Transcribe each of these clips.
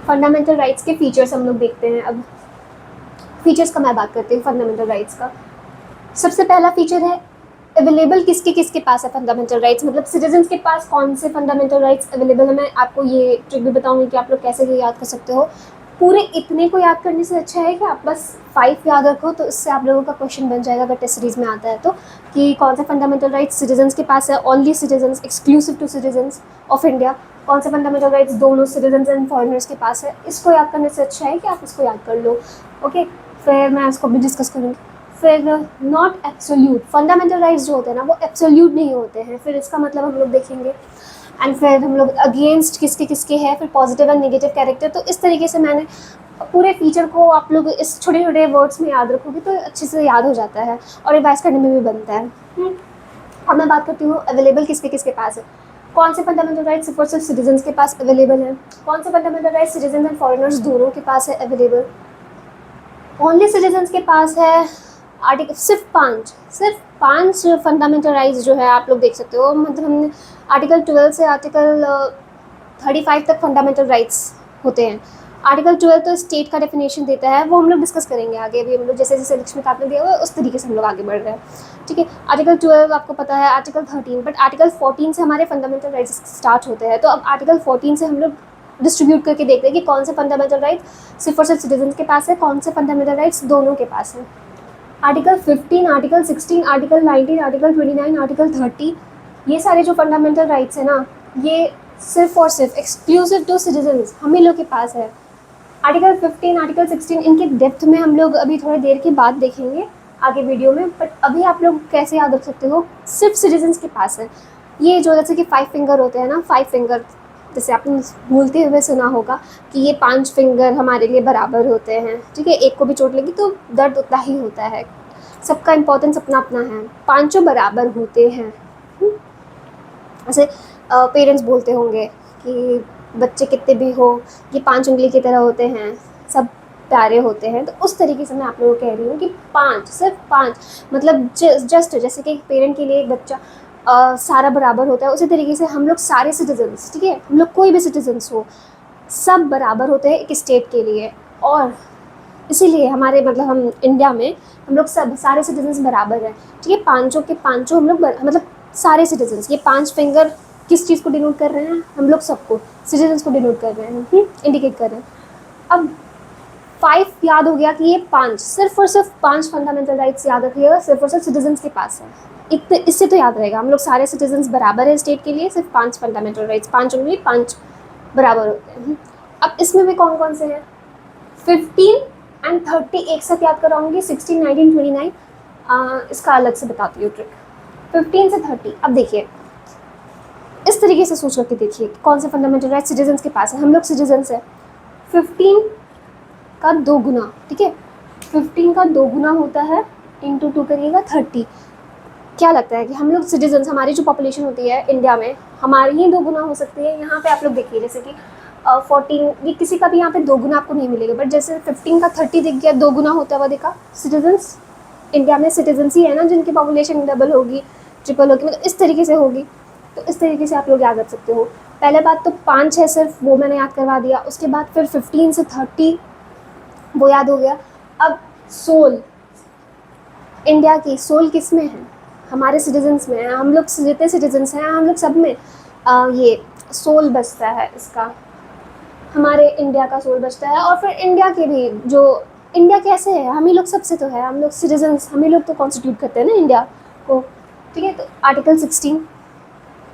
Fundamental rights के features हम लोग देखते हैं। अब फीचर्स का मैं बात करती हूँ फंडामेंटल राइट्स का। सबसे पहला फीचर है अवेलेबल किसके किसके पास है फंडामेंटल राइट्स, मतलब सिटीजन्स के पास कौन से फंडामेंटल राइट्स अवेलेबल है। मैं आपको ये ट्रिक भी बताऊंगी कि आप लोग कैसे ये याद कर सकते हो। पूरे इतने को याद करने से अच्छा है कि आप बस 5 याद रखो, तो इससे आप लोगों का क्वेश्चन बन जाएगा अगर टेस्ट सीरीज में आता है तो, कि कौन से फंडामेंटल राइट्स सिटीजन्स के पास है, only citizens, exclusive to citizens of India, कौन से फंडामेंटल राइट्स दोनों सिटीजन्स एंड फॉरेनर्स के पास है। इसको याद करने से अच्छा है कि आप इसको याद कर लो। ओके, फिर मैं इसको भी डिस्कस करूँगी। फिर नॉट एब्सोल्यूट, फंडामेंटल राइट्स जो होते हैं ना वो एब्सोल्यूट नहीं होते हैं, फिर इसका मतलब हम लोग देखेंगे। एंड फिर हम लोग अगेंस्ट किसके किसके है, फिर पॉजिटिव एंड नेगेटिव कैरेक्टर। तो इस तरीके से मैंने पूरे फीचर को आप लोग इस छोटे छोटे वर्ड्स में याद रखोगे तो अच्छे से याद हो जाता है और रिवाइज करने में भी बनता है। अब मैं बात करती हूँ अवेलेबल किसके किसके पास है। कौन से फंडामेंटल राइट्स सिर्फ और सिर्फ सिटीजन्स के पास अवेलेबल है, कौन से fundamental rights citizen and foreigners दोनों के पास है अवेलेबल। ओनली सिटीजन्स के पास है आर्टिकल सिर्फ पाँच फंडामेंटल राइट्स जो है आप लोग देख सकते हो। मतलब हमने आर्टिकल 12 से आर्टिकल 35 तक फंडामेंटल राइट्स होते हैं। आर्टिकल 12 तो स्टेट का डेफिनेशन देता है, वो हम लोग डिस्कस करेंगे आगे। अभी हम लोग जैसे जैसे लक्ष्मीकांत ने दिया हुआ है उस तरीके से हम लोग आगे बढ़ रहे हैं, ठीक है। आर्टिकल 12 आपको पता है, आर्टिकल 13, बट आर्टिकल 14 से हमारे फंडामेंटल राइट्स स्टार्ट होते हैं। तो अब आर्टिकल 14 से हम लोग डिस्ट्रीब्यूट करके देखते हैं कि कौन से फंडामेंटल राइट्स सिर्फ और सिर्फ सिटीजन के पास है, कौन से फंडामेंटल राइट्स दोनों के पास है। Article 15, article 16, article 19, article 29, article 30, ये सारे जो फंडामेंटल राइट्स हैं ना, ये सिर्फ और सिर्फ एक्सक्लूसिव टू सिटीजन्स हम ही लोग के पास है। आर्टिकल 15, आर्टिकल 16 इनके डेप्थ में हम लोग अभी थोड़ी देर के बाद देखेंगे आगे वीडियो में, बट अभी आप लोग कैसे याद रख सकते हो, सिर्फ सिटीजन्स के पास है। ये जो जैसे कि 5 फिंगर होते हैं ना, 5 फिंगर जैसे आपने भूलते हुए सुना होगा कि ये 5 फिंगर हमारे लिए बराबर होते हैं, ठीक है। एक को भी चोट लगी तो दर्द उतना ही होता है, सबका इम्पोर्टेंस अपना अपना है, पांचों बराबर होते हैं। ऐसे पेरेंट्स बोलते होंगे कि बच्चे कितने भी हो ये 5 उंगली की तरह होते हैं, सब प्यारे होते हैं। तो उस तरीके से मैं आप लोगों को कह रही हूँ कि 5, सिर्फ 5, मतलब जस्ट जैसे कि एक पेरेंट के लिए एक बच्चा सारा बराबर होता है, उसी तरीके से हम लोग सारे सिटीजन्स, ठीक है, हम लोग कोई भी सिटीजन्स हो, सब बराबर होते हैं एक स्टेट के लिए। और इसीलिए हमारे मतलब हम इंडिया में हम लोग सब सारे सिटीजन्स बराबर हैं, ठीक है। पाँचों के पाँचों हम लोग मतलब सारे सिटीजन्स, ये 5 फिंगर किस चीज़ को डिनोट कर रहे हैं, हम लोग सबको सिटीजन्स को डिनोट कर रहे हैं, इंडिकेट कर रहे हैं। अब 5 याद हो गया कि ये 5, सिर्फ और सिर्फ 5 फंडामेंटल राइट्स याद रखिएगा, सिर्फ और सिर्फ सिटीजन्स के पास है। इतने इससे तो याद रहेगा हम लोग सारे सिटीजन्स बराबर है स्टेट के लिए, सिर्फ 5 फंडामेंटल राइट्स, 5 उंगली 5 बराबर होते हैं। अब इसमें भी कौन कौन से हैं, 15 एंड 30 एक साथ याद कराऊंगी, 16, 19, 29 इसका अलग से बताती हूँ ट्रिक। 15 से 30, अब देखिए इस तरीके से सोच करके देखिए कौन से फंडामेंटल राइट सिटीजन्स के पास है। हम लोग सिटीजन्स है, 15 का 2 गुना, ठीक है, 15 का 2 गुना होता है, इंटू 2 करिएगा 30। क्या लगता है कि हम लोग सिटीजन्स, हमारी जो पॉपुलेशन होती है इंडिया में, हमारी ही 2 गुना हो सकती है। यहाँ पे आप लोग देखिए जैसे कि 14, ये किसी का भी यहाँ पे 2 गुना आपको नहीं मिलेगा, बट जैसे 15 का 30 दिख गया, 2 गुना होता हुआ देखा। सिटीजन्स इंडिया में सिटीजन्स ही है ना जिनकी पॉपुलेशन डबल होगी, ट्रिपल होगी, मतलब इस तरीके से होगी। तो इस तरीके से आप लोग याद रख सकते हो। पहले बात तो 5 है सिर्फ, वो मैंने याद करवा दिया। उसके बाद फिर 15 से 30 वो याद हो गया। अब सोल, इंडिया की सोल किस में है, हमारे सिटीजन्स में है। हम लोग जितने सिटीजन्स हैं हम लोग सब में ये सोल बचता है इसका, हमारे इंडिया का सोल बचता है। और फिर इंडिया के भी जो, इंडिया कैसे है, हम ही लोग सबसे तो है, हम लोग सिटीजन्स, हम ही लोग तो कॉन्स्टिट्यूट करते हैं ना इंडिया को, ठीक है। तो आर्टिकल 16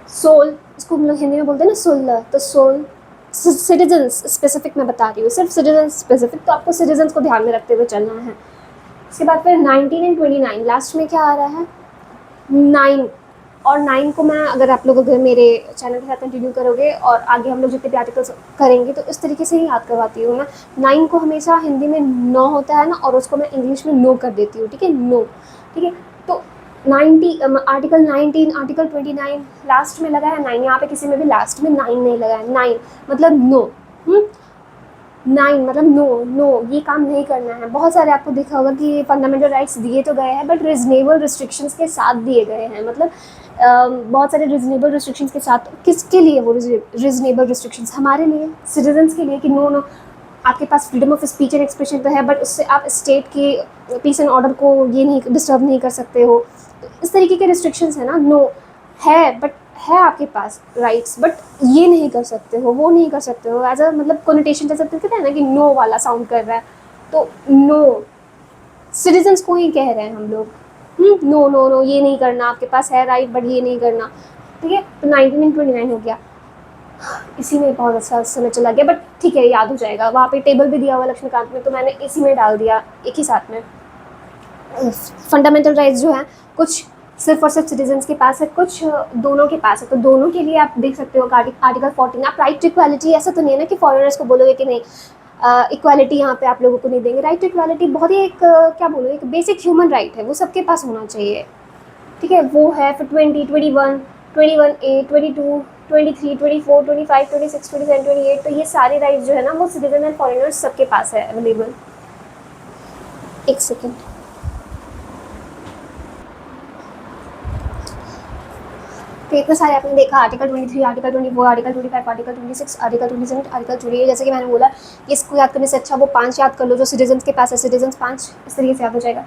सोल, इसको हम लोग हिंदी में बोलते हैं ना सोल, तो सोल सिटीजन्स स्पेसिफिक मैं बता रही हूँ, सिर्फ सिटीजन्स स्पेसिफिक, तो आपको सिटीजन्स को ध्यान में रखते हुए चलना है। इसके बाद फिर 19 एंड 29 लास्ट में क्या आ रहा है, 9। और 9 को मैं, अगर आप लोग अगर मेरे चैनल के साथ कंटिन्यू करोगे और आगे हम लोग जितने भी आर्टिकल्स करेंगे तो इस तरीके से ही याद करवाती हूँ मैं। 9 को हमेशा हिंदी में नो होता है ना, और उसको मैं इंग्लिश में नो कर देती हूँ, ठीक है, नो, ठीक है। तो 90 आर्टिकल 19, आर्टिकल 29 लास्ट में लगा है 9, यहाँ पे किसी में भी लास्ट में 9 नहीं लगा है, 9 मतलब नो, 9 मतलब नो, नो ये काम नहीं करना है। बहुत सारे आपको देखा होगा कि फंडामेंटल राइट्स दिए तो गए हैं बट रिजनेबल रिस्ट्रिक्शंस के साथ दिए गए हैं, मतलब बहुत सारे रिजनेबल रिस्ट्रिक्शंस के साथ। किसके लिए वो रिजनेबल रिस्ट्रिक्शंस? हमारे लिए, सिटीजन्स के लिए, कि नो नो आपके पास freedom of speech and expression तो है, बट उससे आप स्टेट की पीस एंड ऑर्डर को ये नहीं डिस्टर्ब नहीं कर सकते हो। तो इस तरीके के रिस्ट्रिक्शंस है ना, नो है, बट है आपके पास राइट्स, बट ये नहीं कर सकते हो, वो नहीं कर सकते हो। एज अ मतलब कोनोटेशन जैसे कहते हैं ना कि नो वाला साउंड कर रहा है, तो नो सिटीजन्स को ही कह रहे हैं हम लोग, नो नो नो ये नहीं करना, आपके पास है राइट बट ये नहीं करना। ठीक है, तो 1929 हो गया। इसी में बहुत अच्छा समय चला गया, बट ठीक है याद हो जाएगा। वहाँ पे टेबल भी दिया हुआ लक्ष्मीकांत में, तो मैंने इसी में डाल दिया एक ही साथ में। फंडामेंटल राइट्स जो है कुछ सिर्फ और सिर्फ सिटीजन्स के पास है, कुछ दोनों के पास है। तो दोनों के लिए आप देख सकते हो आर्टिकल 14। आप राइट टू इक्वालिटी, ऐसा तो नहीं है ना कि फॉरेनर्स को बोलोगे कि नहीं इक्वालिटी यहाँ पे आप लोगों को नहीं देंगे। राइट टू इक्वालिटी बहुत ही एक क्या बोलो, एक बेसिक ह्यूमन राइट है, वो सबके पास होना चाहिए। ठीक है, वो है फिर 20, 21, 21A, 22, 23, 24, 25, 26, 27, 28। तो ये सारे राइट्स जो है ना वो सिटीजन एंड फॉरेनर्स सबके पास है अवेलेबल। एक सेकेंड, तो इतने सारे आपने देखा, article 23, article 24, article 25, article 26, article 27, article 28। जैसे कि मैंने बोला कि इसको याद करने से अच्छा वो 5 याद कर लो जो सिटीजन्स के पास है, सिटीजन्स 5, इस तरीके से याद हो जाएगा।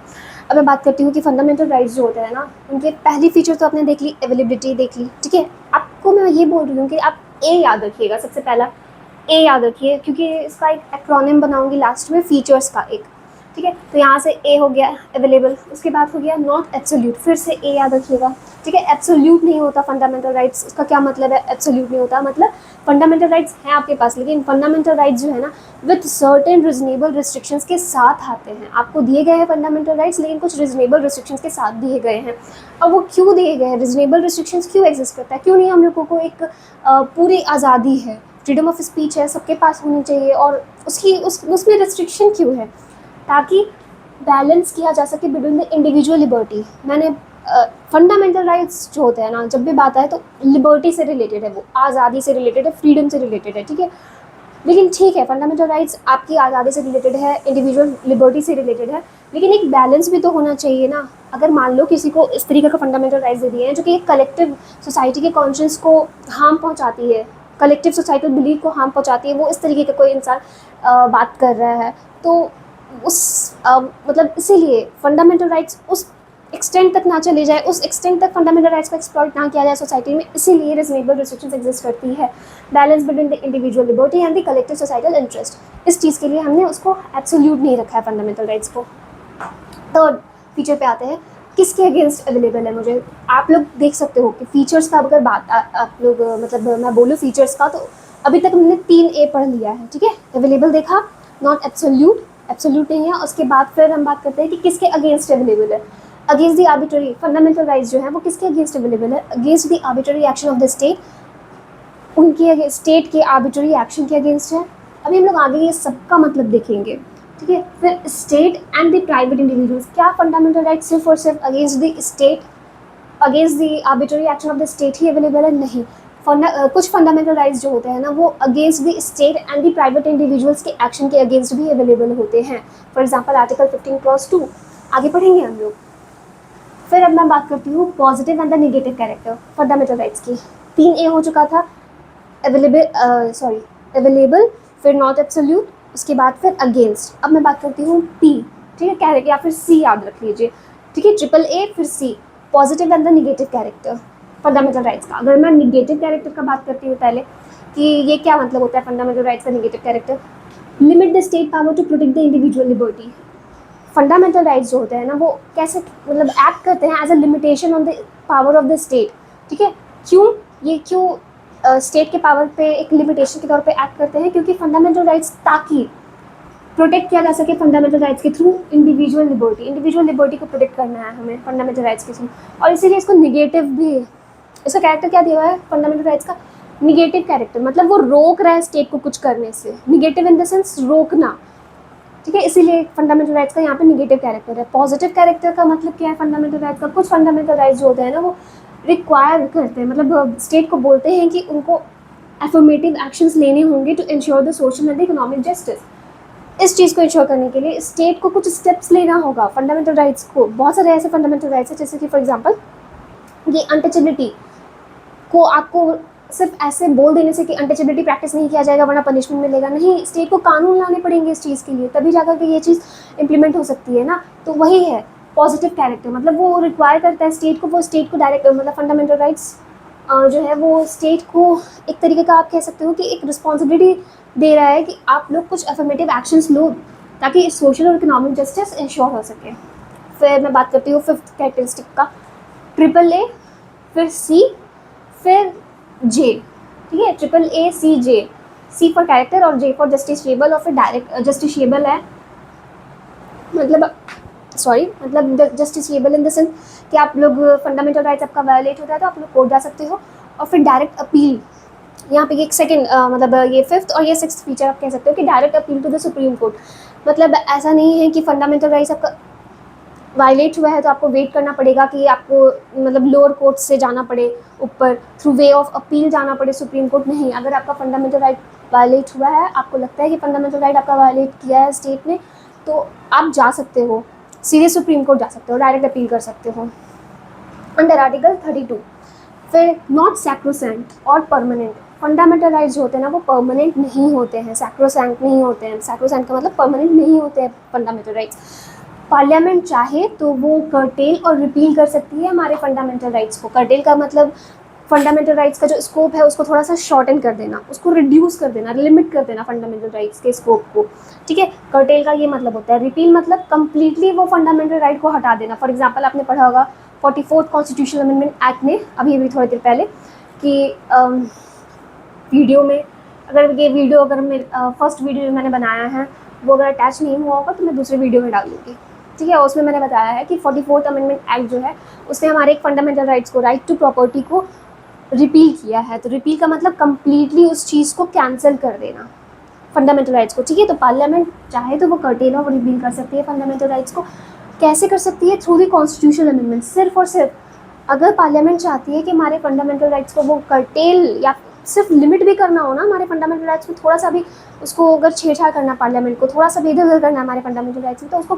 अब मैं बात करती हूँ कि फंडामेंटल राइट्स जो होते हैं ना, उनके पहली फीचर तो आपने देख ली, अवेलेबिलिटी देख ली। ठीक है, आपको मैं ये बोल रही हूँ कि आप ए याद रखिएगा, सबसे पहला ए याद रखिए, क्योंकि इसका एक एक्रोनिम बनाऊंगी लास्ट में फीचर्स का एक। ठीक है, तो यहाँ से ए हो गया अवेलेबल, उसके बाद हो गया नॉट एब्सोल्यूट, फिर से ए याद रखिएगा। ठीक है, एब्सोल्यूट नहीं होता फंडामेंटल राइट्स। उसका क्या मतलब है एब्सोल्यूट नहीं होता? मतलब फंडामेंटल राइट्स हैं आपके पास, लेकिन फंडामेंटल राइट्स जो है ना विथ सर्टेन रिजनेबल रिस्ट्रिक्शंस के साथ आते हैं। आपको दिए गए हैं फंडामेंटल राइट्स, लेकिन कुछ रिजनेबल रिस्ट्रिक्शंस के साथ दिए गए हैं। और वो क्यों दिए गए हैं? रिजनेबल रिस्ट्रिक्शंस क्यों एग्जिस्ट करता है? क्यों नहीं हम लोगों को एक पूरी आज़ादी है, फ्रीडम ऑफ स्पीच है, सबके पास होनी चाहिए, और उसमें रिस्ट्रिक्शन क्यों है? ताकि बैलेंस किया जा सके बिटवीन द इंडिविजुअल लिबर्टी। मैंने फंडामेंटल राइट्स जो होते हैं ना, जब भी बात आए तो लिबर्टी से रिलेटेड है, वो आज़ादी से रिलेटेड है, फ्रीडम से रिलेटेड है। ठीक है, लेकिन ठीक है फंडामेंटल राइट्स आपकी आज़ादी से रिलेटेड है, इंडिविजुअल लिबर्टी से रिलेटेड है, लेकिन एक बैलेंस भी तो होना चाहिए ना। अगर मान लो किसी को इस तरीके का फंडामेंटल राइट्स दे दिए हैं जो कि एक कलेक्टिव सोसाइटी के कॉन्शियस को हार्म पहुंचाती है, कलेक्टिव सोसाइटल बिलीफ को हार्म पहुंचाती है, वो इस तरीके का कोई इंसान बात कर रहा है, तो उस मतलब इसीलिए फंडामेंटल राइट्स उस एक्सटेंड तक ना चले जाए, उस एक्सटेंड तक फंडामेंटल राइट्स को एक्सप्लॉइट ना किया जाए सोसाइटी में, इसीलिए रिजनेबल रिस्ट्रिक्शंस एग्जिस्ट करती है। Balance between the individual liberty and the collective societal interest, इस चीज़ के लिए हमने उसको एब्सोल्यूट नहीं रखा है फंडामेंटल राइट्स को। थर्ड फीचर पे आते हैं, किसके अगेंस्ट अवेलेबल है। मुझे आप लोग देख सकते हो कि फीचर्स का अगर बात आप लोग मतलब मैं बोलूँ फीचर्स का, तो अभी तक हमने 3A पढ़ लिया है। ठीक है, अवेलेबल देखा, नॉट एब्सोल्यूट, एब्सोल्यूट नहीं है। उसके बाद फिर हम बात करते हैं कि किसके अगेंस्ट अवेलेबल है। Against the arbitrary, fundamental rights जो है वो किसके अगेंस्ट अवेलेबल है? Against the arbitrary action of the state, उनके स्टेट के आर्बिट्ररी एक्शन के अगेंस्ट है। अभी हम लोग आगे ये सबका मतलब देखेंगे। ठीक है, फिर state and the private individuals, क्या फंडामेंटल राइट सिर्फ और सिर्फ against the state, against the arbitrary action of the state he available है? नहीं, कुछ फंडामेंटल राइट्स जो होते हैं ना वो against the state and the private individuals के एक्शन के अगेंस्ट भी अवेलेबल होते हैं। फॉर एग्जाम्पल आर्टिकल 15 क्लॉज 2 आगे पढ़ेंगे हम लोग। फिर अब मैं बात करती हूँ positive and the negative character fundamental rights की। 3A हो चुका था, अवेलेबल, फिर नॉट एब्सोल्यूट, उसके बाद फिर अगेंस्ट। अब मैं बात करती हूँ P, ठीक है, कैरेक्टर, या फिर C याद रख लीजिए। ठीक है, AAA फिर C, positive and the negative character fundamental rights का। अगर मैं निगेटिव कैरेक्टर का बात करती हूँ पहले कि ये क्या मतलब होता है फंडामेंटल राइट्स का negative character, limit the state power to protect the individual liberty. Fundamental rights जो होते हैं ना वो कैसे मतलब एक्ट करते हैं as a limitation on the power of the state. ठीक है, क्यों स्टेट के पावर पे एक लिमिटेशन के तौर पे एक्ट करते हैं? क्योंकि फंडामेंटल राइट्स ताकि प्रोटेक्ट किया जा सके फंडामेंटल राइट्स के थ्रू इंडिविजुअल लिबर्टी को प्रोटेक्ट करना है हमें फंडामेंटल राइट्स के थ्रू। और इसीलिए इसको निगेटिव भी, इसका कैरेक्टर क्या दिया हुआ है फंडामेंटल राइट्स का? निगेटिव कैरेक्टर, मतलब वो रोक रहा है स्टेट को कुछ करने से, निगेटिव इन द सेंस रोकना। ठीक है, इसीलिए फंडामेंटल राइट्स का यहाँ पे निगेटिव कैरेक्टर है। पॉजिटिव कैरेक्टर का मतलब क्या है फंडामेंटल राइट्स का? कुछ फंडामेंटल राइट्स जो होते हैं ना वो रिक्वायर करते हैं, मतलब स्टेट को बोलते हैं कि उनको एफर्मेटिव एक्शंस लेने होंगे to ensure the social and economic justice. इस चीज़ को इंश्योर करने के लिए स्टेट को कुछ स्टेप्स लेना होगा। फंडामेंटल राइट्स को बहुत सारे ऐसे फंडामेंटल राइट्स हैं जैसे कि फॉर एग्जांपल ये अनटचेबिलिटी को आपको सिर्फ ऐसे बोल देने से कि अनटचेबिलिटी प्रैक्टिस नहीं किया जाएगा वरना पनिशमेंट मिलेगा, नहीं, स्टेट को कानून लाने पड़ेंगे इस चीज़ के लिए, तभी जाकर के ये चीज़ इम्प्लीमेंट हो सकती है ना। तो वही है पॉजिटिव कैरेक्टर, मतलब वो रिक्वायर करता है स्टेट को, वो स्टेट को डायरेक्ट मतलब फंडामेंटल राइट्स जो है वो स्टेट को एक तरीके का आप कह सकते हो कि एक रिस्पॉन्सिबिलिटी दे रहा है कि आप लोग कुछ अफर्मेटिव एक्शंस लो ताकि सोशल और इकोनॉमिक जस्टिस इंश्योर हो सके। फिर मैं बात करती हूँ फिफ्थ कैरेक्टरिस्टिक का, ट्रिपल ए, फिर सी, फिर जे, ठीक है, triple A C J, C for character और जे फॉर जस्टिसेबल, और फिर डायरेक्ट जस्टिसेबल है मतलब जस्टिसेबल इन द सेंस कि आप लोग फंडामेंटल राइट्स आपका वायलेट होता है तो आप लोग कोर्ट जा सकते हो। और फिर डायरेक्ट अपील, यहाँ पे एक सेकंड मतलब ये फिफ्थ और ये सिक्स्थ फीचर आप कह सकते हो कि direct appeal to the Supreme Court. मतलब ऐसा नहीं है कि फंडामेंटल राइट्स आपका वायलेट हुआ है तो आपको वेट करना पड़ेगा कि आपको मतलब लोअर कोर्ट से जाना पड़े, ऊपर थ्रू वे ऑफ अपील जाना पड़े सुप्रीम कोर्ट, नहीं। अगर आपका फंडामेंटल राइट वायलेट हुआ है, आपको लगता है कि फंडामेंटल राइट आपका वायलेट किया है स्टेट ने, तो आप जा सकते हो, सीधे सुप्रीम कोर्ट जा सकते हो, डायरेक्ट अपील कर सकते हो अंडर आर्टिकल 32। फिर नॉट सैक्रोसैंक्ट और परमानेंट, फंडामेंटल राइट्स जो होते हैं ना वो परमानेंट नहीं होते हैं, सैक्रोसैंक्ट नहीं होते हैं। सैक्रोसैंक्ट का मतलब परमानेंट नहीं होते हैं फंडामेंटल राइट्स। पार्लियामेंट चाहे तो वो कर्टेल और रिपील कर सकती है हमारे फंडामेंटल राइट्स को। कर्टेल का मतलब फंडामेंटल राइट्स का जो स्कोप है उसको थोड़ा सा शॉर्टन कर देना, उसको रिड्यूस कर देना, लिमिट कर देना फंडामेंटल राइट्स के स्कोप को, ठीक है। कर्टेल का ये मतलब होता है। रिपील मतलब कंप्लीटली वो फंडामेंटल राइट को हटा देना। फॉर एग्जाम्पल आपने पढ़ा होगा 44th कॉन्स्टिट्यूशनल अमेंडमेंट एक्ट ने अभी थोड़ी देर पहले कि वीडियो में, अगर ये वीडियो अगर मेरे फर्स्ट वीडियो जो मैंने बनाया है वो अगर अटैच नहीं हुआ होगा तो मैं दूसरे वीडियो में डाल दूँगी, ठीक है। उसमें मैंने बताया है कि 44th अमेंडमेंट एक्ट जो है उसने हमारे एक फंडामेंटल राइट्स को, राइट टू प्रॉपर्टी को रिपील किया है। तो रिपील का मतलब कंप्लीटली उस चीज़ को कैंसिल कर देना, फंडामेंटल राइट्स को, ठीक है। तो पार्लियामेंट चाहे तो वो कर्टेल और रिपील कर सकती है फंडामेंटल राइट्स को। कैसे कर सकती है? Through the constitutional amendment. सिर्फ और सिर्फ अगर पार्लियामेंट चाहती है कि हमारे फंडामेंटल राइट्स को वो कर्टेल या सिर्फ लिमिट भी करना हो ना हमारे फंडामेंटल राइट्स में, थोड़ा सा भी उसको अगर छेड़छाड़ करना पार्लियामेंट को, थोड़ा सा भी इधर उधर करना हमारे फंडामेंटल राइट्स में, तो उसको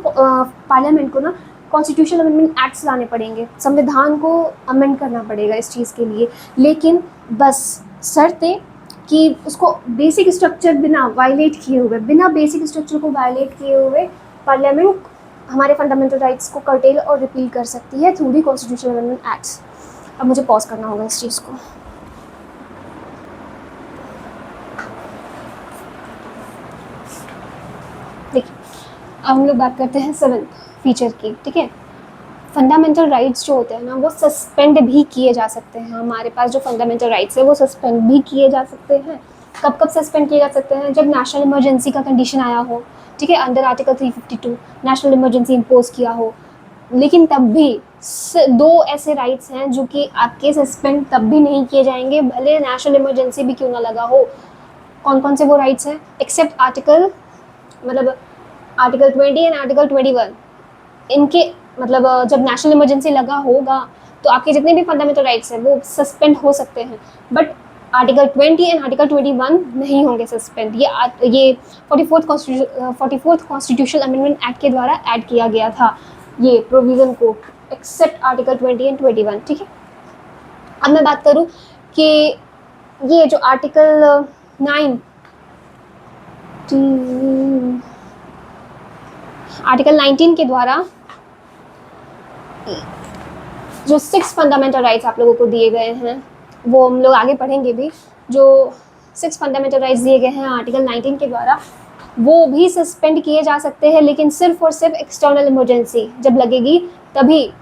पार्लियामेंट को ना कॉन्स्टिट्यूशनल अमेंडमेंट एक्ट्स लाने पड़ेंगे, संविधान को अमेंड करना पड़ेगा इस चीज़ के लिए। लेकिन बस शर्त है कि उसको बेसिक स्ट्रक्चर बिना वायलेट किए हुए, बिना बेसिक स्ट्रक्चर को वायलेट किए हुए पार्लियामेंट हमारे फंडामेंटल राइट्स को कर्टेल और रिपील कर सकती है through the constitutional amendment acts. अब मुझे पॉज करना होगा इस चीज़ को। देखिए अब हम लोग बात करते हैं सेवेंथ फीचर की, ठीक है। फंडामेंटल राइट्स जो होते हैं ना वो सस्पेंड भी किए जा सकते हैं। हमारे पास जो फंडामेंटल राइट्स है वो सस्पेंड भी किए जा सकते हैं। कब कब सस्पेंड किए जा सकते हैं? जब नेशनल इमरजेंसी का कंडीशन आया हो, ठीक है, under article 352 national emergency impose किया हो। लेकिन तब भी दो ऐसे राइट्स हैं जो कि आपके सस्पेंड तब भी नहीं किए जाएंगे भले नेशनल इमरजेंसी भी क्यों ना लगा हो। कौन कौन से वो राइट्स हैं? एक्सेप्ट आर्टिकल मतलब आर्टिकल 20 एंड आर्टिकल 21, इनके मतलब जब नेशनल इमरजेंसी लगा होगा तो आपके जितने भी फंडामेंटल राइट्स हैं वो सस्पेंड हो सकते हैं, बट आर्टिकल 20 एंड आर्टिकल 21 नहीं होंगे सस्पेंड। ये 44th कॉन्स्टिट्यूशनल अमेंडमेंट एक्ट के द्वारा ऐड किया गया था ये प्रोविज़न को, एक्सेप्ट आर्टिकल 20 एंड 21, ठीक है। अब मैं बात करूँ कि ये जो आर्टिकल 19 के द्वारा जो 6 फंडामेंटल राइट्स आप लोगों को दिए गए हैं वो हम लोग आगे पढ़ेंगे भी। जो 6 फंडामेंटल राइट्स दिए गए हैं आर्टिकल 19 के द्वारा वो भी सस्पेंड किए जा सकते हैं, लेकिन सिर्फ और सिर्फ एक्सटर्नल इमरजेंसी जब लगेगी तभी।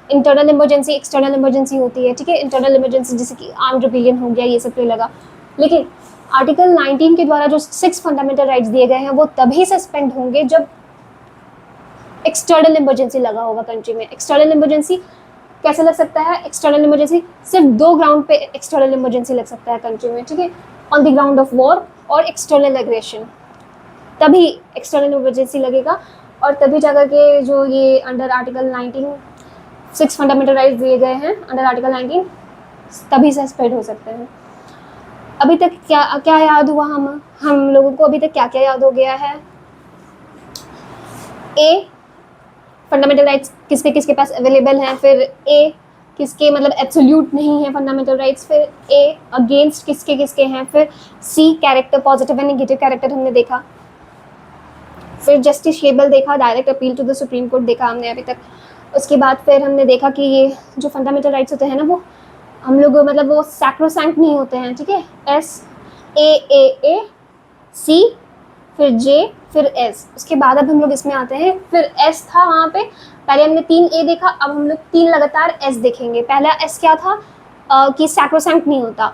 इंटरनल इमरजेंसी, एक्सटर्नल इमरजेंसी होती है, ठीक है। इंटरनल इमरजेंसी जैसे कि आर्म्ड रिबेलियन हो गया, ये सब पे लगा। लेकिन आर्टिकल 19 के द्वारा जो 6 फंडामेंटल राइट्स दिए गए हैं वो तभी सस्पेंड होंगे जब एक्सटर्नल इमरजेंसी लगा होगा कंट्री में। एक्सटर्नल इमरजेंसी कैसे लग सकता है? एक्सटर्नल इमरजेंसी सिर्फ 2 ग्राउंड पे एक्सटर्नल इमरजेंसी लग सकता है कंट्री में, ठीक है। On the ground of war और एक्सटर्नल एग्रेशन, तभी एक्सटर्नल इमरजेंसी लगेगा और तभी जाकर के जो ये अंडर आर्टिकल 19 6 फंडामेंटल राइट्स दिए गए हैं अंडर आर्टिकल 19 तभी सस्पेंड हो सकते हैं। अभी तक क्या क्या याद हुआ? हम लोगों को अभी तक क्या क्या याद हो गया है? ए, फंडामेंटल राइट्स किसके किसके पास अवेलेबल हैं। फिर ए किसके मतलब एब्सोल्यूट नहीं है फंडामेंटल राइट्स, फिर ए अगेंस्ट किसके किसके हैं, फिर C character positive and negative character हमने देखा, फिर जस्टिसएबल देखा, direct appeal to the Supreme Court देखा हमने अभी तक। उसके बाद फिर हमने देखा कि ये जो फंडामेंटल राइट्स होते हैं ना वो हम लोग मतलब वो सैक्रोसैंक्ट नहीं होते हैं, ठीक है। SAAA C फिर J फिर S, उसके बाद अब हम लोग इसमें आते हैं। फिर S था वहाँ पे, पहले हमने 3A देखा, अब हम लोग 3 लगातार S देखेंगे। पहला S क्या था कि सैक्रोसैंक्ट नहीं होता,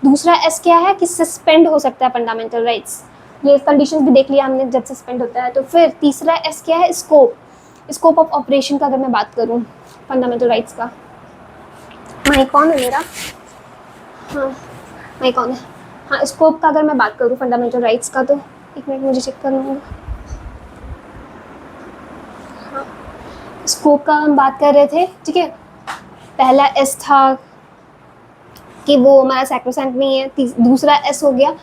दूसरा S क्या है कि सस्पेंड हो सकता है फंडामेंटल राइट्स, ये कंडीशंस भी देख लिया हमने जब सस्पेंड होता है। तो फिर तीसरा S क्या है, स्कोप ऑफ ऑपरेशन का अगर मैं बात करूँ फंडामेंटल राइट्स का, माइक ऑन है मेरा, हाँ माइक ऑन है, हाँ स्कोप का अगर मैं बात करूँ फंडामेंटल राइट्स का, तो एक मिनट मुझे चेक कर लूँगा। हाँ स्कोप का हम बात कर रहे थे, ठीक है। पहला एस था कि वो हमारा सैक्रोसैंक्ट नहीं है, दूसरा एस हो गया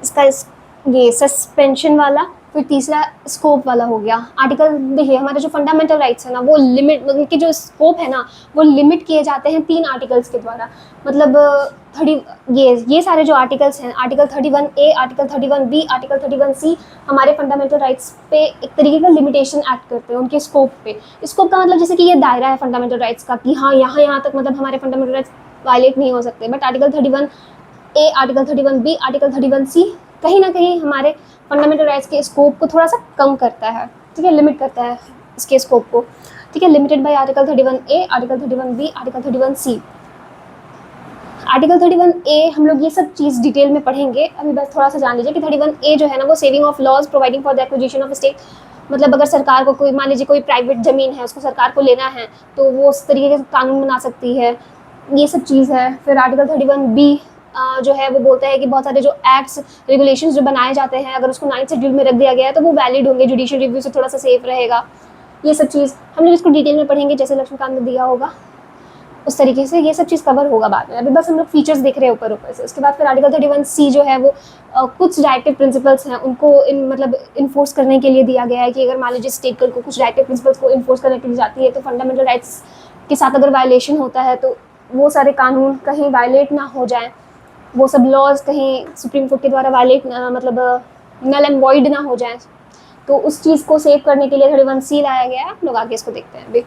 इसका ये सस्पेंशन वाला, फिर तीसरा स्कोप वाला हो गया। आर्टिकल देखिए हमारे जो फंडामेंटल राइट्स है ना वो लिमिट, उनके जो स्कोप है ना वो लिमिट किए जाते हैं 3 आर्टिकल्स के द्वारा। मतलब 30 ये सारे जो आर्टिकल्स हैं, article 31A, article 31B, article 31C हमारे फंडामेंटल राइट्स पे एक तरीके का लिमिटेशन एक्ट करते हैं उनके स्कोप पे। स्कोप का मतलब जैसे कि ये दायरा है फंडामेंटल राइट्स का कि हाँ यहाँ तक मतलब हमारे फंडामेंटल राइट्स वायलेट नहीं हो सकते। But article 31A, article 31B, article 31C कहीं ना कहीं हमारे फंडामेंटल राइट्स के स्कोप को थोड़ा सा कम करता है, ठीक है, लिमिट करता है इसके स्कोप को, ठीक है। Limited by article 31A, article 31B, article 31C। Article 31A हम लोग ये सब चीज़ डिटेल में पढ़ेंगे, अभी बस थोड़ा सा जान लीजिए कि 31A जो है ना वो saving of laws providing for the acquisition of state, मतलब अगर सरकार को कोई, मान लीजिए कोई प्राइवेट ज़मीन है उसको सरकार को लेना है तो वो उस तरीके से कानून बना सकती है, ये सब चीज़ है। फिर आर्टिकल 31B जो है वो बोलता है कि बहुत सारे जो एक्ट्स रेगुलेशंस जो बनाए जाते हैं अगर उसको 9th शेड्यूल में रख दिया गया है तो वो वैलिड होंगे, जुडिशियल रिव्यू से थोड़ा सा सेफ रहेगा। ये सब चीज़ हम लोग इसको डिटेल में पढ़ेंगे जैसे लक्ष्मीकांत ने दिया होगा उस तरीके से, ये सब चीज़ कवर होगा बाद में। अभी बस हम लोग फीचर्स देख रहे हैं ऊपर ऊपर से। उसके बाद फिर आर्टिकल 31C जो है वो कुछ डायरेक्टिव प्रिंसिपल्स हैं उनको मतलब इन्फोर्स करने के लिए दिया गया है कि अगर मान लीजिए स्टेट को कुछ डायरेक्टिव प्रिंसिपल्स को इन्फोर्स करने के लिए जाती है तो फंडामेंटल राइट्स के साथ अगर वायलेशन होता है तो वो सारे कानून कहीं वायलेट ना हो जाए, वो सब लॉज कहीं सुप्रीम कोर्ट के द्वारा वायलेट मतलब नल एंड वॉइड ना हो जाए, तो उस चीज़ को सेव करने के लिए 31C लाया गया है। आप लोग आगे इसको देखते हैं अभी।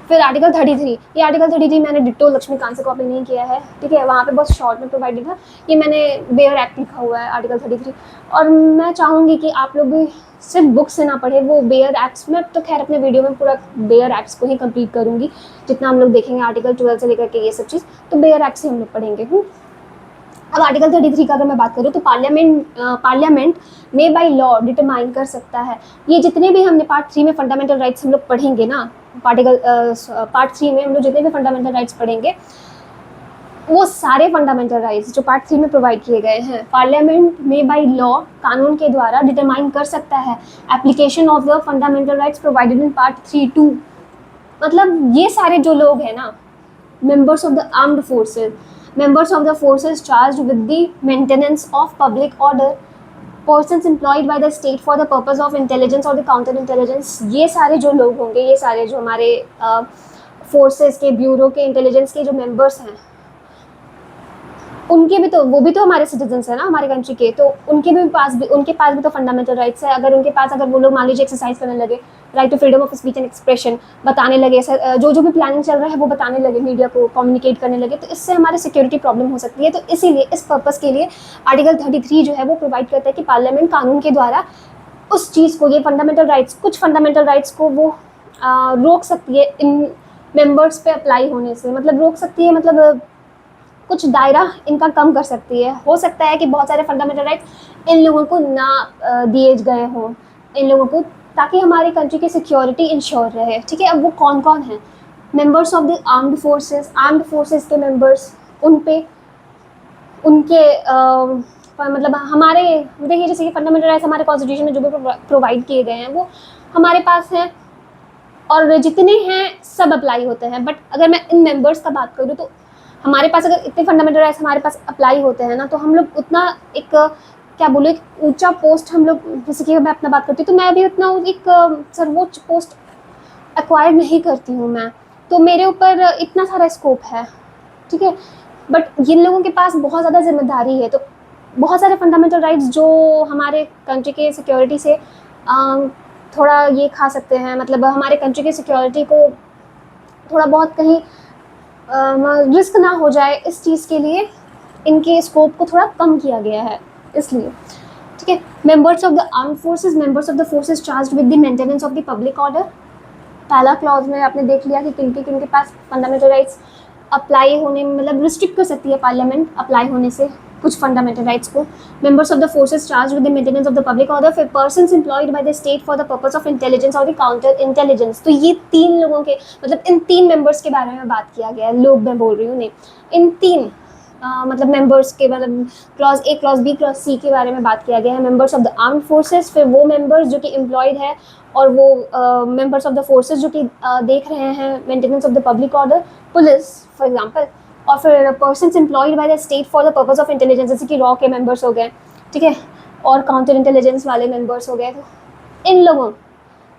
फिर आर्टिकल 33, ये आर्टिकल 33 मैंने डिट्टो लक्ष्मीकांत से कॉपी नहीं किया है, ठीक है, वहाँ पे बहुत शॉर्ट में प्रोवाइडेड था, ये मैंने बेयर एक्ट लिखा हुआ है आर्टिकल 33। और मैं चाहूँगी कि आप लोग भी सिर्फ बुक से ना पढ़े, वो बेयर एक्ट्स में तो खैर अपने वीडियो में पूरा बेयर एक्ट्स को ही कंप्लीट करूँगी, जितना हम लोग देखेंगे आर्टिकल 12 से लेकर के ये सब चीज़, तो बेयर एक्ट से हम लोग पढ़ेंगे। अब आर्टिकल 33 का अगर मैं बात करूँ तो पार्लियामेंट में बाय लॉ डिटरमाइन कर सकता है, ये जितने भी हमने पार्ट 3 में फंडामेंटल राइट्स हम लोग पढ़ेंगे ना, पार्ट 3 में हम लोग जितने भी फंडामेंटल राइट्स पढ़ेंगे वो सारे फंडामेंटल राइट्स जो पार्ट 3 में प्रोवाइड किए गए हैं पार्लियामेंट में बाय लॉ कानून के द्वारा डिटरमाइन कर सकता है application of the fundamental rights provided in part 3(2). मतलब ये सारे जो लोग हैं ना, members of the armed forces, members of the forces charged with the maintenance of public order, persons employed by the state for the purpose of intelligence और the counter intelligence, ये सारे जो लोग होंगे, ये सारे जो हमारे फोर्सेस के, ब्यूरो के, इंटेलिजेंस के जो मेंबर्स हैं, उनके भी तो, वो भी तो हमारे सिटीजन्स हैं ना हमारे कंट्री के, तो उनके पास भी तो फंडामेंटल राइट्स है। अगर वो लोग मान लीजिए एक्सरसाइज करने लगे right to freedom of speech and expression, बताने लगे जो भी प्लानिंग चल रहा है वो बताने लगे, मीडिया को कम्युनिकेट करने लगे, तो इससे हमारे सिक्योरिटी प्रॉब्लम हो सकती है। तो इसीलिए इस पर्पज़ के लिए आर्टिकल 33 जो है वो प्रोवाइड करता है कि पार्लियामेंट कानून के द्वारा उस चीज़ को, ये फंडामेंटल राइट्स, कुछ फंडामेंटल राइट्स को वो रोक सकती है इन मेंबर्स पे अप्लाई होने से, मतलब रोक सकती है, मतलब कुछ दायरा इनका कम कर सकती है। हो सकता है कि बहुत सारे फंडामेंटल राइट्स इन लोगों को ना दिए गए हों इन लोगों को, ताकि हमारी कंट्री की सिक्योरिटी इंश्योर रहे, ठीक है। अब वो कौन कौन हैं? Members of the armed forces के मेंबर्स, उन पे उनके मतलब हमारे, देखिए जैसे कि फंडामेंटल राइट्स हमारे कॉन्स्टिट्यूशन में जो भी प्रोवाइड किए गए हैं वो हमारे पास हैं और जितने हैं सब अप्लाई होते हैं। बट अगर मैं इन मेंबर्स का बात करूँ तो हमारे पास अगर इतने फंडामेंटल राइट्स हमारे पास अप्लाई होते हैं ना, तो हम लोग उतना एक क्या बोले, एक ऊंचा पोस्ट हम लोग, जैसे कि मैं अपना बात करती हूँ तो मैं अभी उतना एक सर्वोच्च पोस्ट एक्वायर नहीं करती हूँ मैं, तो मेरे ऊपर इतना सारा स्कोप है, ठीक है, बट जिन लोगों के पास बहुत ज़्यादा जिम्मेदारी है, तो बहुत सारे फंडामेंटल राइट्स जो हमारे कंट्री के सिक्योरिटी से थोड़ा ये खा सकते हैं, मतलब हमारे कंट्री की सिक्योरिटी को थोड़ा बहुत कहीं रिस्क ना हो जाए, इस चीज़ के लिए इनके स्कोप को थोड़ा कम किया गया है, इसलिए, ठीक है। Members of the armed forces, members of the forces charged with the maintenance of the public order. पहला क्लॉज में आपने देख लिया कि किन के पास फंडामेंटल राइट्स अप्लाई होने, मतलब रिस्ट्रिक्ट कर सकती है पार्लियामेंट अप्लाई होने से कुछ फंडामेंटल राइट्स को। Members of the forces charge with the maintenance of the public order, फिर persons employed by the state for the purpose of intelligence और द काउंटर इंटेलिजेंस। तो ये 3 लोगों के, मतलब इन 3 मेंबर्स के बारे में बात किया गया है, लोग मैं बोल रही हूँ नहीं, इन 3 मतलब मेंबर्स के, मतलब clause A, clause B, clause C के बारे में बात किया गया है। Members of the armed forces, फिर वो मेंबर्स जो कि एम्प्लॉयड है, और वो मेंबर्स ऑफ द फोर्सेज जो कि देख रहे हैं maintenance of the public order, police for example, और फिर persons employed by the state for the purpose of intelligence, जैसे कि रॉ के मेंबर्स हो गए, ठीक है, और काउंटर इंटेलिजेंस वाले मेंबर्स हो गए। तो इन लोगों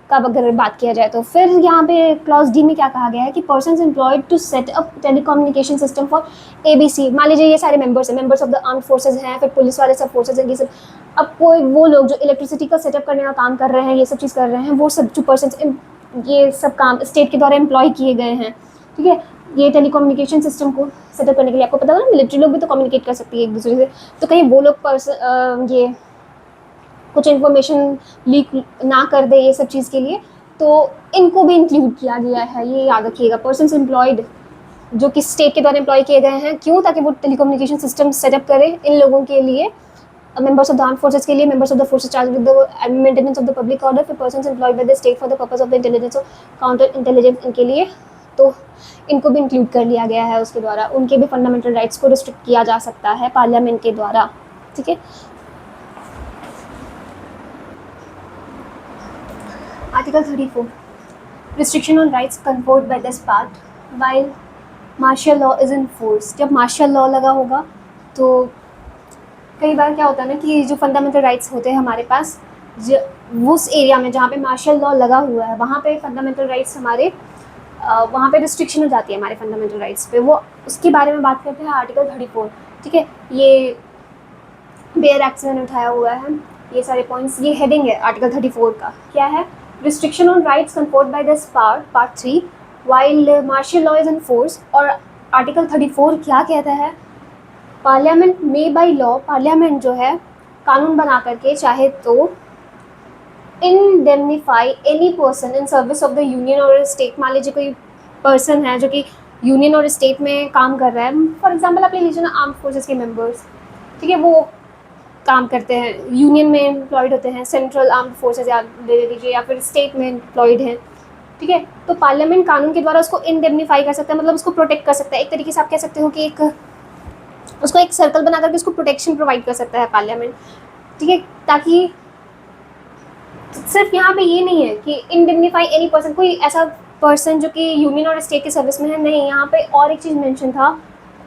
का अगर बात किया जाए, तो फिर यहाँ पे क्लॉज डी में क्या कहा गया है कि persons employed to set up telecommunication system for ABC। मान लीजिए ये सारे मेंबर्स हैं, members of the armed forces हैं, फिर पुलिस वाले सब फोर्सेज हैं, ये सब। अब कोई वो लोग जो इलेक्ट्रिसिटी का सेटअप करने का काम कर रहे हैं, ये सब चीज़ कर रहे हैं, वो सब जो पर्सन ये सब काम स्टेट के द्वारा एम्प्लॉय किए गए हैं, ठीक है, ये टेलीकम्युनिकेशन सिस्टम को सेटअप करने के लिए। आपको पता है ना, मिलिट्री लोग भी तो कम्युनिकेट कर सकती है एक दूसरे से, तो कहीं वो लोग ये कुछ इन्फॉर्मेशन लीक ना कर दे ये सब चीज़ के लिए, तो इनको भी इंक्लूड किया गया है, ये याद रखिएगा। पर्सन्स एम्प्लॉयड जो कि स्टेट के द्वारा एम्प्लॉय किए गए हैं, क्यों? ताकि वो टेलीकम्युनिकेशन सिस्टम सेटअप करें इन लोगों के लिए, members of the armed forces के लिए, members of the forces charge with the maintenance of the public order, फिर persons employed by the state for the purpose of the intelligence और counter intelligence, इनके लिए। तो इनको भी इंक्लूड कर लिया गया है उसके द्वारा, उनके भी फंडामेंटल राइट्स को रिस्ट्रिक्ट किया जा सकता है पार्लियामेंट के द्वारा, ठीक है। Article 34, restriction on rights conferred by this part while martial law is in force. जब मार्शल लॉ लगा होगा, तो कई बार क्या होता है ना कि जो फंडामेंटल राइट्स होते हैं हमारे पास, उस एरिया में जहाँ पे मार्शल लॉ लगा हुआ है, वहाँ पे फंडामेंटल राइट्स हमारे वहाँ पे रिस्ट्रिक्शन हो जाती है हमारे फंडामेंटल राइट्स पे। वो उसके बारे में बात करते हैं आर्टिकल 34, ठीक है। ये बेयर एक्ट से मैंने उठाया हुआ है ये सारे पॉइंट्स। ये हेडिंग है आर्टिकल 34 का, क्या है? Restriction on rights conferred by this part 3 while martial law is in force. और आर्टिकल 34 क्या कहता है? पार्लियामेंट में बाई लॉ, पार्लियामेंट जो है कानून बना करके चाहे तो indemnify any person in service of the union और स्टेट। मान लीजिए कोई पर्सन है जो कि यूनियन और स्टेट में काम कर रहा है, फॉर एग्जांपल आप ले लीजिए ना आर्म्ड फोर्सेस के मेंबर्स, ठीक है, वो काम करते हैं, यूनियन में एम्प्लॉयड होते हैं, सेंट्रल आर्म्ड फोर्सेस या ले लीजिए, या फिर स्टेट में एम्प्लॉयड हैं, ठीक है। तो पार्लियामेंट कानून के द्वारा उसको इंडेमनीफाई कर सकता है, मतलब उसको प्रोटेक्ट कर सकता है। एक तरीके से आप कह सकते हो कि उसको एक सर्कल बना करके उसको प्रोटेक्शन प्रोवाइड कर सकता है पार्लियामेंट, ठीक है। ताकि सिर्फ यहाँ पे ये नहीं है कि इंडेमनीफाई एनी पर्सन, कोई ऐसा पर्सन जो कि यूनियन और स्टेट के सर्विस में है, नहीं, यहाँ पे और एक चीज़ मेंशन था,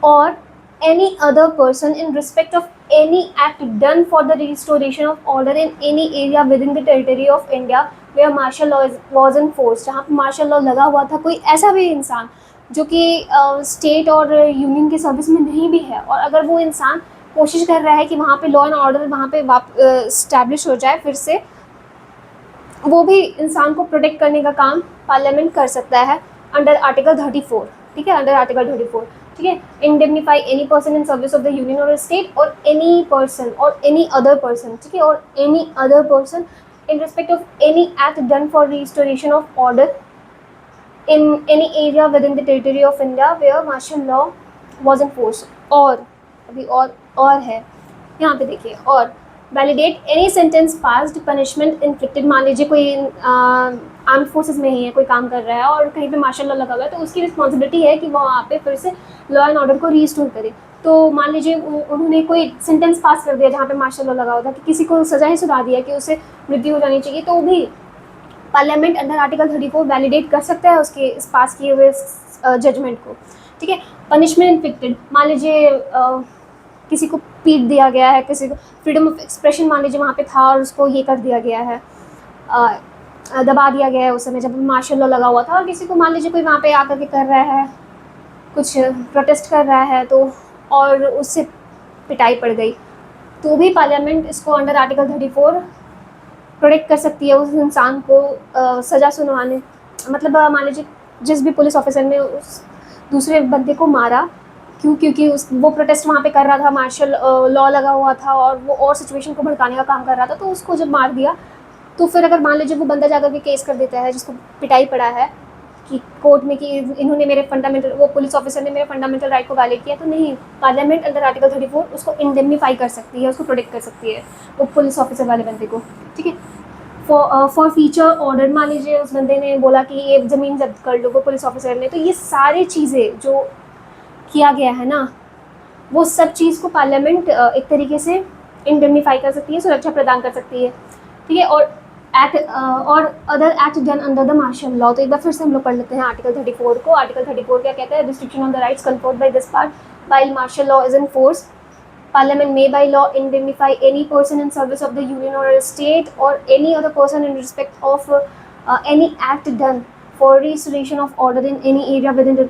और any other person in respect of any act done for the restoration of order in any area within the territory of India where martial law was in force। जहाँ पे मार्शल लॉ लगा हुआ था, कोई ऐसा भी इंसान जो कि स्टेट और यूनियन के सर्विस में नहीं भी है, और अगर वो इंसान कोशिश कर रहा है कि वहाँ पे लॉ एंड ऑर्डर वहाँ पे इस्टेब्लिश हो जाए फिर से, वो भी इंसान को प्रोटेक्ट करने का काम पार्लियामेंट कर सकता है अंडर आर्टिकल 34, ठीक है, अंडर आर्टिकल 34, ठीक है। Indemnify any person in service of the union और स्टेट, और एनी पर्सन और एनी अदर पर्सन, ठीक है, और any other person in respect of any act done for restoration of order in any area within the territory of India where martial law was in force. और अभी और है यहाँ पे देखिए, और validate any sentence passed punishment inflicted. मान लीजिए कोई आर्म्ड फोर्सेस में ही है, कोई काम कर रहा है और कहीं पे मार्शल लॉ लगा हुआ है, तो उसकी रिस्पॉन्सिबिलिटी है कि वो वहाँ पे फिर से लॉ एंड ऑर्डर को रीस्टोर करे। तो मान लीजिए उन्होंने कोई सेंटेंस पास कर दिया जहाँ पे मार्शल लॉ लगा हुआ था, कि किसी को सजा ही सुना दिया कि उसे मृत्यु हो जानी चाहिए, तो भी पार्लियामेंट अंडर आर्टिकल 34 वैलिडेट कर सकता है उसके इस पास किए हुए जजमेंट को, ठीक है। पनिशमेंट इन्फ्लिक्टेड, मान लीजिए किसी को पीट दिया गया है, किसी को फ्रीडम ऑफ एक्सप्रेशन मान लीजिए वहाँ पे था और उसको ये कर दिया गया है, दबा दिया गया है उस समय जब मार्शल लॉ लगा हुआ था। और किसी को मान लीजिए कोई वहाँ पे आकर के कर रहा है, कुछ प्रोटेस्ट कर रहा है, तो और उससे पिटाई पड़ गई, तो भी पार्लियामेंट इसको अंडर आर्टिकल 34 प्रोटेक्ट कर सकती है उस इंसान को सज़ा सुनवाने। मतलब मान लीजिए जिस भी पुलिस ऑफिसर ने उस दूसरे बंदे को मारा, क्योंकि वो प्रोटेस्ट वहाँ पे कर रहा था, मार्शल लॉ लगा हुआ था और वो और सिचुएशन को भड़काने का काम कर रहा था, तो उसको जब मार दिया, तो फिर अगर मान लीजिए वो बंदा जाकर के केस कर देता है जिसको पिटाई पड़ा है कि कोर्ट में कि इन्होंने मेरे फंडामेंटल, वो पुलिस ऑफिसर ने मेरे फंडामेंटल राइट को वायलेट किया, तो नहीं, पार्लियामेंट अंडर आर्टिकल 34 उसको इंडेमनीफाई कर सकती है, उसको प्रोटेक्ट कर सकती है वो पुलिस ऑफिसर वाले बंदे को। ठीक है, फॉर फ्यूचर ऑर्डर, मान लीजिए उस बंदे ने बोला कि ये ज़मीन जब्त कर लो, वो पुलिस ऑफिसर ने, तो ये सारी चीज़ें जो किया गया है ना, वो सब चीज़ को पार्लियामेंट एक तरीके से इंडेमनीफाई कर सकती है, सुरक्षा प्रदान कर सकती है। ठीक है, और एक्ट और other act done under the martial law. तो एक बार फिर से हम लोग पढ़ लेते हैं आर्टिकल 34 को। आर्टिकल 34 क्या कहता है? Restriction on the rights conferred by this part while martial law is in force, Parliament may by law indemnify any person in service of the union or a state or any other person in respect of any act done for restoration of order in any area within the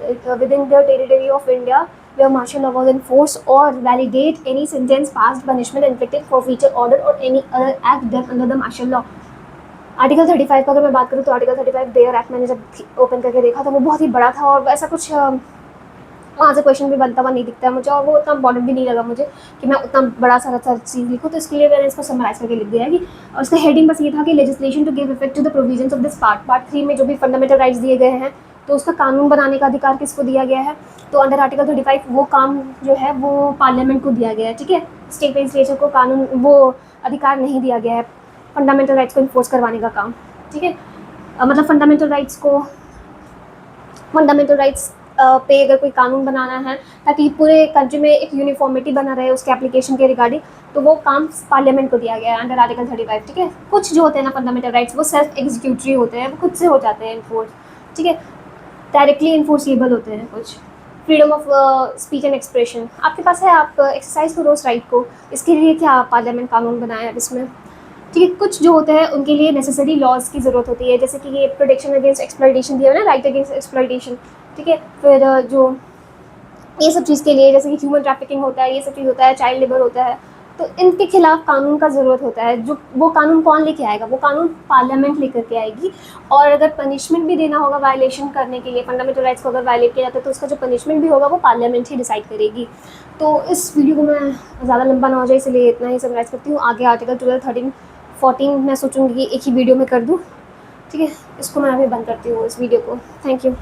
territory of India where martial law was in force, or validate any sentence, passed, punishment inflicted, forfeiture order or any other act done under the martial law। Article 35 का अगर मैं बात करूँ तो article 35 bare act मैंने जब open करके देखा था वो बहुत ही बड़ा था और ऐसा कुछ वहाँ से क्वेश्चन भी बनता हुआ नहीं दिखता है मुझे, और वो उतना इम्पॉर्टेंट भी नहीं लगा मुझे कि मैं उतना बड़ा सारा चीज़ लिखूँ, तो इसके लिए मैंने इसको समराइज करके लिख दिया है कि, और उसका हेडिंग बस ये था कि legislation to give effect to the provisions of this part 3 में जो भी फंडामेंटल राइट्स दिए गए हैं, तो उसका कानून बनाने का अधिकार किसको दिया गया है? तो अंडर आर्टिकल 35 वो काम जो है वो पार्लियामेंट को दिया गया है। ठीक है, स्टेट लेजिस्लेचर को कानून वो अधिकार नहीं दिया गया है फंडामेंटल राइट्स को इन्फोर्स करवाने का काम। ठीक है, मतलब फंडामेंटल राइट्स पे अगर कोई कानून बनाना है ताकि पूरे कंट्री में एक यूनिफॉर्मिटी बना रहे उसके एप्लीकेशन के रिगार्डिंग, तो वो काम पार्लियामेंट को दिया गया है अंडर आर्टिकल 35। ठीक है, कुछ जो होते हैं ना फंडामेंटल राइट्स वो सेल्फ एग्जीक्यूटरी होते हैं, वो खुद से हो जाते हैं इन्फोर्स। ठीक है, डायरेक्टली इन्फोर्सेबल होते हैं कुछ। Freedom of speech and expression आपके पास है, आप एक्सरसाइज करो उस राइट को, इसके लिए क्या पार्लियामेंट कानून बनाया है इसमें। ठीक है, कुछ जो होते हैं उनके लिए नेसेसरी लॉज की ज़रूरत होती है, जैसे कि ये प्रोटेक्शन अगेंस्ट एक्सप्लॉइटेशन दिया है ना, राइट अगेंस्ट एक्सप्लॉइटेशन। ठीक है, फिर जो ये सब चीज़ के लिए जैसे कि ह्यूमन ट्रैफिकिंग होता है, ये सब चीज़ होता है, चाइल्ड लेबर होता है, तो इनके खिलाफ कानून का ज़रूरत होता है। जो वो कानून कौन लेके आएगा? वो कानून पार्लियामेंट लेकर के आएगी। और अगर पनिशमेंट भी देना होगा वायलेशन करने के लिए, फंडामेंटल राइट्स को अगर वायलेट किया जाता है तो उसका जो पनिशमेंट भी होगा वो पार्लियामेंट ही डिसाइड करेगी। तो इस वीडियो को मैं ज़्यादा लंबा ना हो जाए इसलिए इतना ही समराइज़ करती हूँ। आगे आर्टिकल 12, 13, 14 मैं सोचूंगी कि एक ही वीडियो में कर दूँ। ठीक है, इसको मैं अभी बंद करती हूँ इस वीडियो को। Thank you.